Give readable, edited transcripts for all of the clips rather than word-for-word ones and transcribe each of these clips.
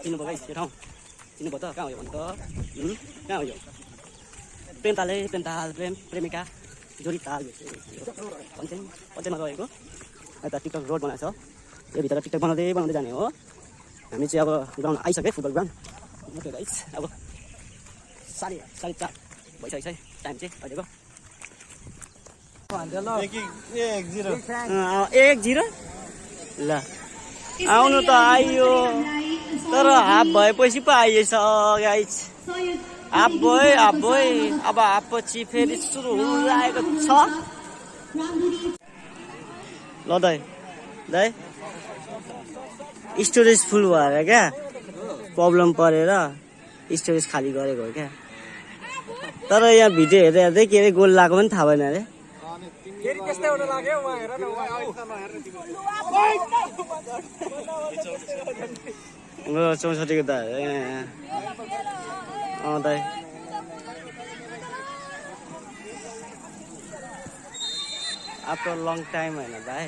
चिन्नुभयो गाइस यो ठाउँ चिन्नुभयो त कहाँ हो यो भन्नु त कहाँ हो यो प्रेमताल प्रेमिका जोडिताल पञ्चायतमा रहेको यता टिकटक रोड बनाएको छ यो भित्र टिकटक बनाउँदै जाने हो हामी चाहिँ अब ग्राउन्ड आइसक्यो फुटबल ग्राउन्ड ओके गाइस अब 4:30 भइसक्यो है टाइम चाहिँ अहिलेको 1-0 ल आउनु त आइयो तर हाफ भएपछि पो आइएछ गाइस हाफ भयो अब हाफ पछि फेरि सुरु हुन लागेको छ ल दाइ स्टोरेज फुल भएर क्या प्रब्लम परेर स्टोरेज खाली गरेको हो क्या तर यहाँ भिडियो हेर्दै के अरे गोल लागेको पनि थाहा भएन अरे ल 64 को त दाइ आफ्टर लङ टाइम होइन दाइ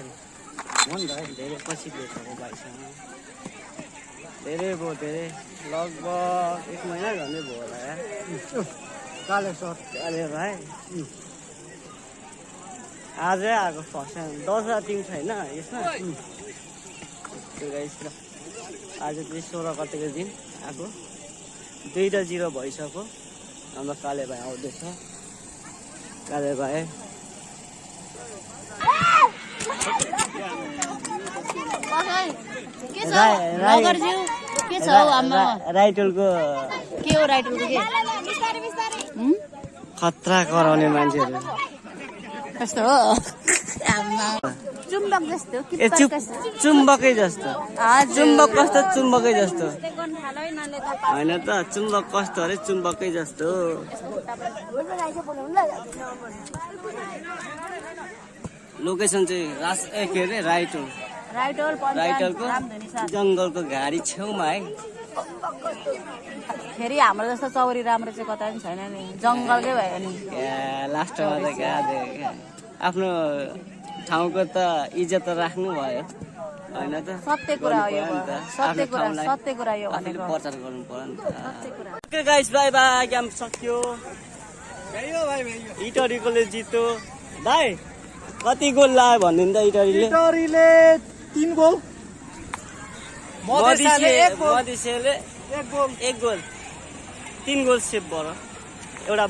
हो नि दाइ धेरै पछि भेटेको भाइसँग धेरै लगभग 1 महिना झन्डै भयो होला यार काले भाइ आजै आएको फर्स्ट टाइम 10 टिम छैन यसमा आज चाहिँ 16 गतेको दिन आएको 2-0 भइसक्यो हाम्रो काले भाइ आउँदैछ काले भाइ राइटलको खतरा कराउने मान्छेहरू कस्तो हो चुम्बक जस्तो चुम्बकै जस्तो चुम्बक कस्तो चुम्बकै जस्तो होइन त चुम्बक कस्तो अरे चुम्बकै जस्तो लोकेसन चाहिँ के अरे राइटलको जङ्गलको घारी छेउमा है फेरि हाम्रो जस्तो चौरी राम्रो चाहिँ कता पनि छैन नि जङ्गलकै भयो नि लास्टमा त आफ्नो ठाउँको त इज्जत त राख्नु भयो होइन त सत्य कुरा हो यो सत्य कुरा यो भनेको प्रचार गर्नु पर्यो नि त okay guys bye bye game सक्यो इटरीकोले जित्यो भाइ कति गोल लाग्यो भन्दिनु त इटरीले 3 गोल मधेसले 1 गोल 3 गोल सेभ भयो एउटा